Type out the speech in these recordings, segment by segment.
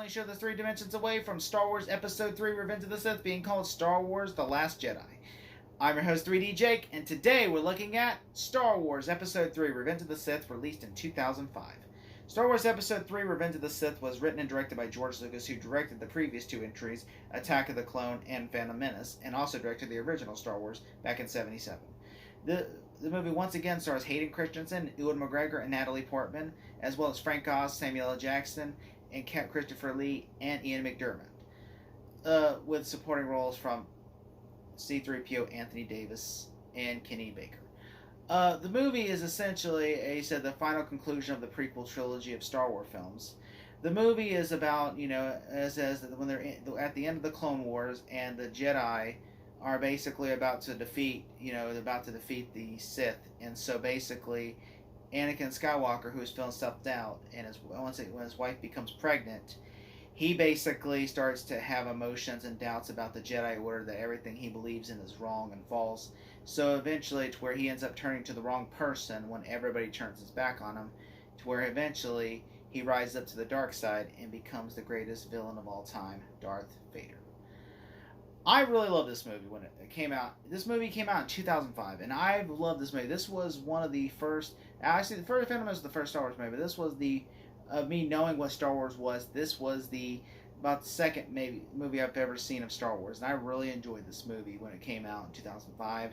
only show that's 3 dimensions away from Star Wars Episode 3 Revenge of the Sith being called Star Wars The Last Jedi. I'm your host 3D Jake, and today we're looking at Star Wars Episode 3 Revenge of the Sith, released in 2005. Star Wars Episode 3 Revenge of the Sith was written and directed by George Lucas, who directed the previous two entries, Attack of the Clone and Phantom Menace, and also directed the original Star Wars back in '77. The movie once again stars Hayden Christensen, Ewan McGregor, and Natalie Portman, as well as Frank Oz, Samuel L. Jackson, and Christopher Lee, and Ian McDiarmid, with supporting roles from C-3PO, Anthony Davis, and Kenny Baker. The movie is essentially the final conclusion of the prequel trilogy of Star Wars films. The movie is about, when they're at the end of the Clone Wars and the Jedi are basically about to defeat the Sith, and so basically Anakin Skywalker, who is feeling self-doubt, and when his wife becomes pregnant, he basically starts to have emotions and doubts about the Jedi Order, that everything he believes in is wrong and false. So eventually, to where he ends up turning to the wrong person when everybody turns his back on him, to where eventually he rises up to the dark side and becomes the greatest villain of all time, Darth Vader. I really love this movie when it came out. This movie came out in 2005, and I've loved this movie. This was one of the first. Actually, the first Phantom was the first Star Wars movie. But this was of me knowing what Star Wars was. This was about the second movie I've ever seen of Star Wars, and I really enjoyed this movie when it came out in 2005.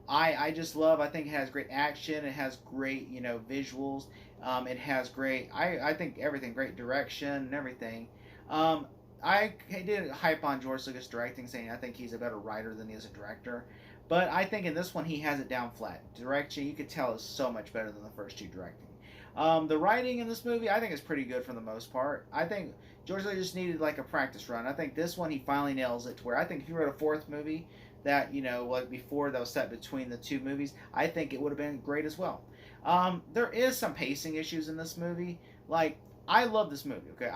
I just love. I think it has great action. It has great visuals. It has great. I think everything. Great direction and everything. I did hype on George Lucas directing, saying I think he's a better writer than he is a director. But I think in this one he has it down flat. Direction, you could tell, is so much better than the first two directing. The writing in this movie, I think, is pretty good for the most part. I think George Lucas just needed like a practice run. I think this one he finally nails it, to where I think if he wrote a fourth movie that, like before, that was set between the two movies, I think it would have been great as well. There is some pacing issues in this movie. Like, I love this movie, okay?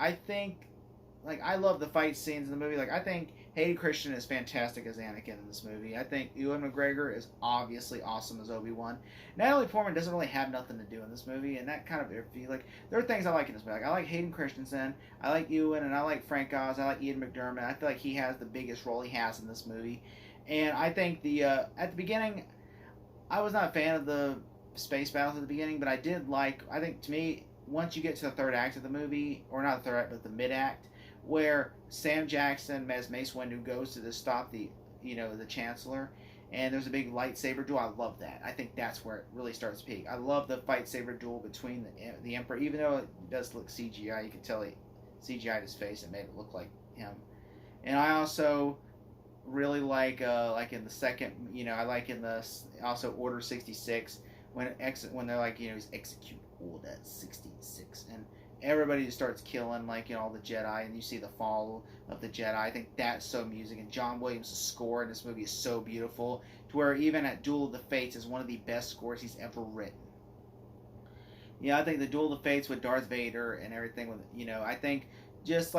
I love the fight scenes in the movie. I think Hayden Christensen is fantastic as Anakin in this movie. I think Ewan McGregor is obviously awesome as Obi-Wan. Natalie Portman doesn't really have nothing to do in this movie, and that kind of, there are things I like in this movie. I like Hayden Christensen, I like Ewan, and I like Frank Oz, I like Ian McDiarmid. I feel like he has the biggest role he has in this movie. And I think at the beginning, I was not a fan of the space battles at the beginning, but I think to me, once you get to the third act of the movie, or not the third act, but the mid-act, where Sam Jackson as Mace Windu goes to stop the Chancellor, and there's a big lightsaber duel. I love that. I think that's where it really starts to peak. I love the lightsaber duel between the Emperor, even though it does look CGI. You can tell he CGI'd his face and made it look like him. And I also really like in the second, I like in the also Order 66 when they're like, he's execute Order 66, and everybody just starts killing all the Jedi, and you see the fall of the Jedi. I think that's so music, and John Williams' score in this movie is so beautiful, to where even at Duel of the Fates is one of the best scores he's ever written. I think the Duel of the Fates with Darth Vader and everything with I think just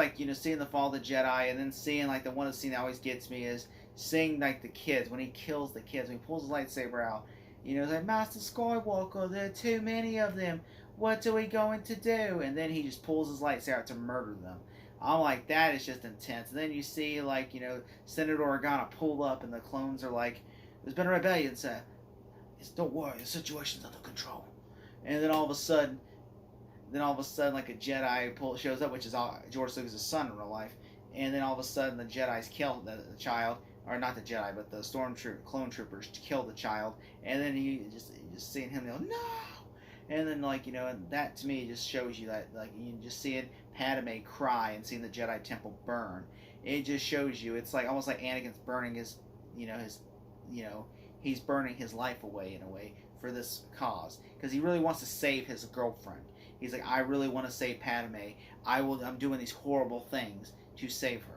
seeing the fall of the Jedi, and then seeing the one scene that always gets me is seeing the kids when he kills the kids, when he pulls his lightsaber out. It's like, Master Skywalker, there are too many of them. What are we going to do? And then he just pulls his lightsaber out to murder them. I'm like, that is just intense. And then you see, Senator Organa pull up, and the clones are like, there's been a rebellion, so don't worry, the situation's under control. And then all of a sudden, a Jedi shows up, which is George Lucas' son in real life. And then all of a sudden, the Jedi's kill the child. Or not the Jedi, but the clone troopers kill the child. And then you just seeing him go, no! And then, and that to me just shows you that, you just seeing Padme cry and seeing the Jedi Temple burn. It just shows you, it's almost like Anakin's burning he's burning his life away in a way for this cause. Because he really wants to save his girlfriend. He's like, I really want to save Padme. I'm doing these horrible things to save her.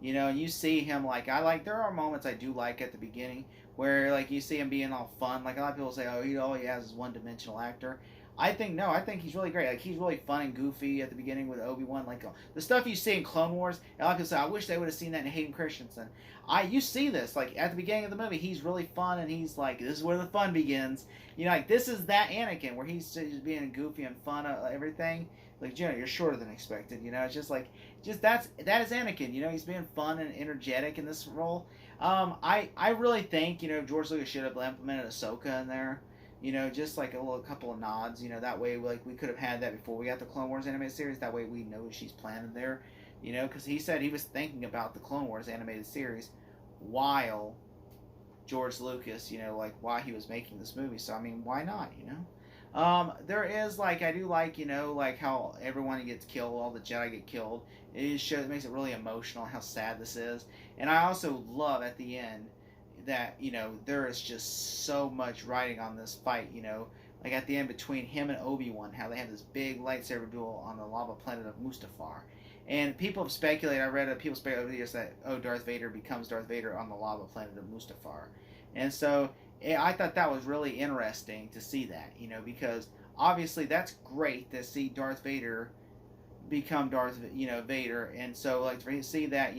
And you see him, there are moments I do like at the beginning where, you see him being all fun. A lot of people say, oh, all he has is one-dimensional actor. I think he's really great. He's really fun and goofy at the beginning with Obi-Wan. The stuff you see in Clone Wars, a lot of people say, I wish they would have seen that in Hayden Christensen. You see this, at the beginning of the movie, he's really fun, and he's this is where the fun begins. This is that Anakin, where he's just being goofy and fun at everything. Like, you're shorter than expected. It's just like, that is Anakin. He's being fun and energetic in this role. I really think George Lucas should have implemented Ahsoka in there. Just like a couple of nods. That way, like, we could have had that before we got the Clone Wars animated series. That way, we know she's planted there. Because he said he was thinking about the Clone Wars animated series while George Lucas, like, why he was making this movie. So, I mean, why not, there is, like, I do like, like how everyone gets killed, all the Jedi get killed. It makes it really emotional how sad this is. And I also love at the end that, there is just so much writing on this fight, like at the end between him and Obi-Wan, how they have this big lightsaber duel on the lava planet of Mustafar. And people have speculated, I read people speculate over the years that, Darth Vader becomes Darth Vader on the lava planet of Mustafar. And so I thought that was really interesting to see that, because obviously that's great to see Darth Vader become Darth, Vader. And so, like, to see that,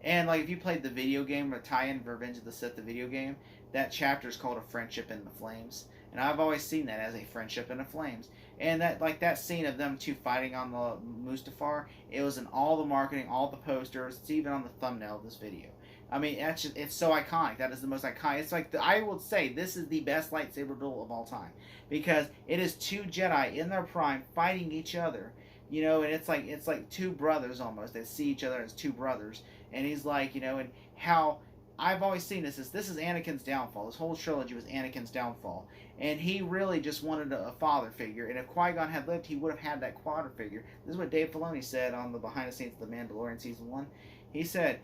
and, like, if you played the video game, or tie-in Revenge of the Sith, the video game, that chapter is called A Friendship in the Flames. And I've always seen that as a friendship in the flames. And that scene of them two fighting on the Mustafar, it was in all the marketing, all the posters. It's even on the thumbnail of this video. I mean, it's so iconic. That is the most iconic. It's like, I will say, this is the best lightsaber duel of all time. Because it is two Jedi in their prime fighting each other. And it's like two brothers almost. They see each other as two brothers. And he's like, and how I've always seen this is Anakin's downfall. This whole trilogy was Anakin's downfall. And he really just wanted a father figure. And if Qui-Gon had lived, he would have had that father figure. This is what Dave Filoni said on the behind the scenes of The Mandalorian Season 1. He said,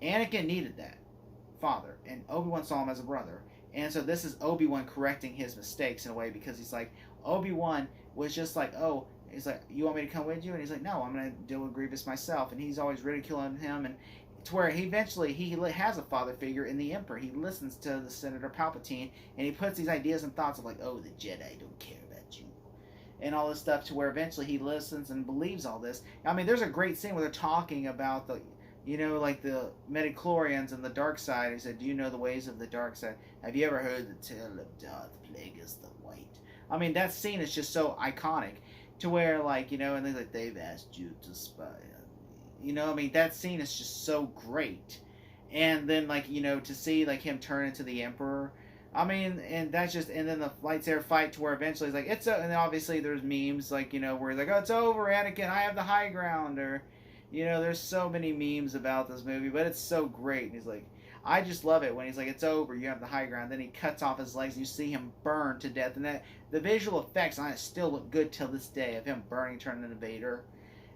Anakin needed that father. And Obi-Wan saw him as a brother. And so this is Obi-Wan correcting his mistakes in a way, because he's like, Obi-Wan was just like, he's like, you want me to come with you? And he's like, no, I'm going to deal with Grievous myself. And he's always ridiculing him. And to where he has a father figure in the Emperor. He listens to the Senator Palpatine, and he puts these ideas and thoughts of like, the Jedi don't care about you, and all this stuff, to where eventually he listens and believes all this. I mean, there's a great scene where they're talking about the, like the midichlorians and the dark side. He said, do you know the ways of the dark side? Have you ever heard the tale of Darth Plagueis the White? I mean, that scene is just so iconic, to where, like, and they're like, they've asked you to spy. I mean, that scene is just so great. And then, like, to see, like, him turn into the Emperor. I mean, and that's just, and then the lightsaber fight, to where eventually he's like, and then obviously there's memes, like, where he's like, it's over, Anakin, I have the high ground. Or, there's so many memes about this movie, but it's so great. And he's like, I just love it when he's like, it's over, you have the high ground. Then he cuts off his legs, and you see him burn to death. And the visual effects on it still look good till this day, of him burning, turning into Vader.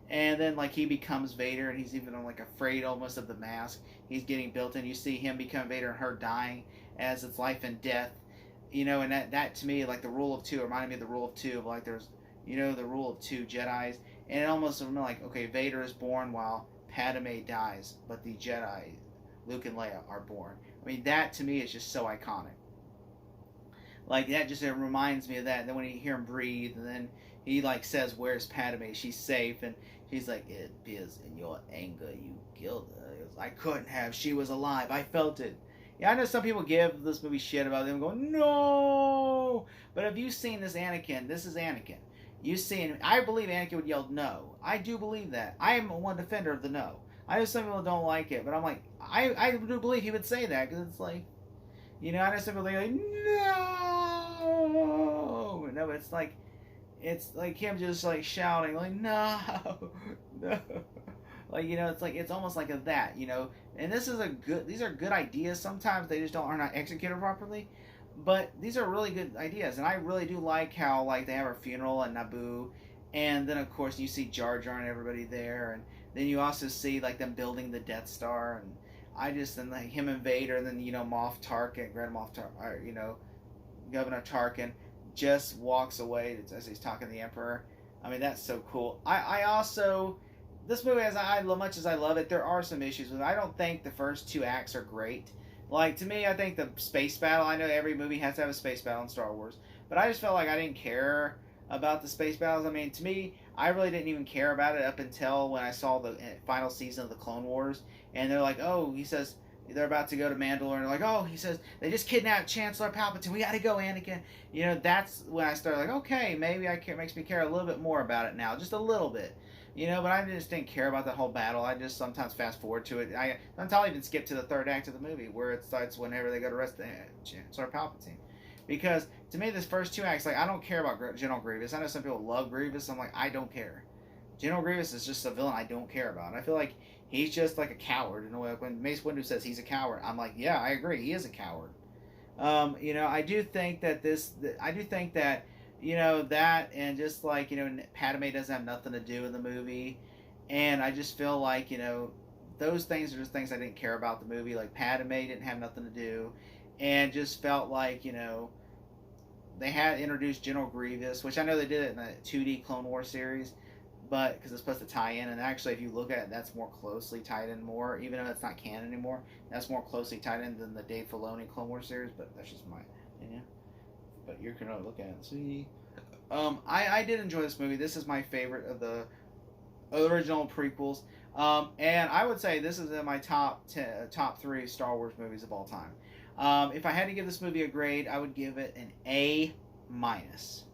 And then, like, he becomes Vader, and he's even, like, afraid almost of the mask. He's getting built in. You see him become Vader and her dying as it's life and death. And that to me, like, the rule of two, reminded me of the rule of two. Of, like, there's, the rule of two Jedis. And it almost reminded, like, okay, Vader is born while Padme dies, but the Jedi, Luke and Leia, are born. I mean, that to me is just so iconic. Like, that just, it reminds me of that. And then when you hear him breathe, and then he, like, says, where's Padme? She's safe. And he's like, it is in your anger you killed her. I couldn't have. She was alive. I felt it. Yeah, I know some people give this movie shit about them going, no! But have you seen this Anakin? This is Anakin. I believe Anakin would yell no. I do believe that. I am one defender of the no. I know some people don't like it, but I'm like, I do believe he would say that, because it's like, I know some people think, like, no! No, but it's like him just, like, shouting, like, no, no. Like, it's almost like that, And these are good ideas. Sometimes they just are not executed properly. But these are really good ideas. And I really do like how, like, they have her funeral in Naboo. And then, of course, you see Jar Jar and everybody there. And then you also see, like, them building the Death Star. And and like, him and Vader. And then, Moff Tarkin, Grand Moff Tarkin, Governor Tarkin just walks away as he's talking to the Emperor. I mean, that's so cool. I also, this movie, as much as I love it, there are some issues with it. I don't think the first two acts are great. Like, to me, I think the space battle, I know every movie has to have a space battle in Star Wars, but I just felt like I didn't care about the space battles. I mean, to me, I really didn't even care about it up until when I saw the final season of the Clone Wars, and they're like, he says, they're about to go to Mandalore, and they're like, oh, he says they just kidnapped Chancellor Palpatine. We got to go, Anakin. You know, that's when I started like, okay, maybe makes me care a little bit more about it now, just a little bit. You know, but I just didn't care about that whole battle. I just sometimes fast forward to it. Sometimes I'll even skip to the third act of the movie where it starts whenever they go to arrest the Chancellor Palpatine. Because to me, this first two acts, like, I don't care about General Grievous. I know some people love Grievous. I'm like, I don't care. General Grievous is just a villain I don't care about. I feel like he's just like a coward in a way. When Mace Windu says he's a coward, I'm like, yeah, I agree. He is a coward. You know, I do think that you know, that and just like, you know, Padme doesn't have nothing to do in the movie. And I just feel like, you know, those things are just things I didn't care about the movie. Like, Padme didn't have nothing to do. And just felt like, you know, they had introduced General Grievous, which I know they did it in the 2D Clone Wars series, but because it's supposed to tie in, and actually if you look at it, that's more closely tied in more, even though it's not canon anymore, that's more closely tied in than the Dave Filoni Clone Wars series, but that's just my opinion. But you're going to look at it and see. I did enjoy this movie. This is my favorite of the original prequels. And I would say this is in my top 3 Star Wars movies of all time. If I had to give this movie a grade, I would give it an A minus.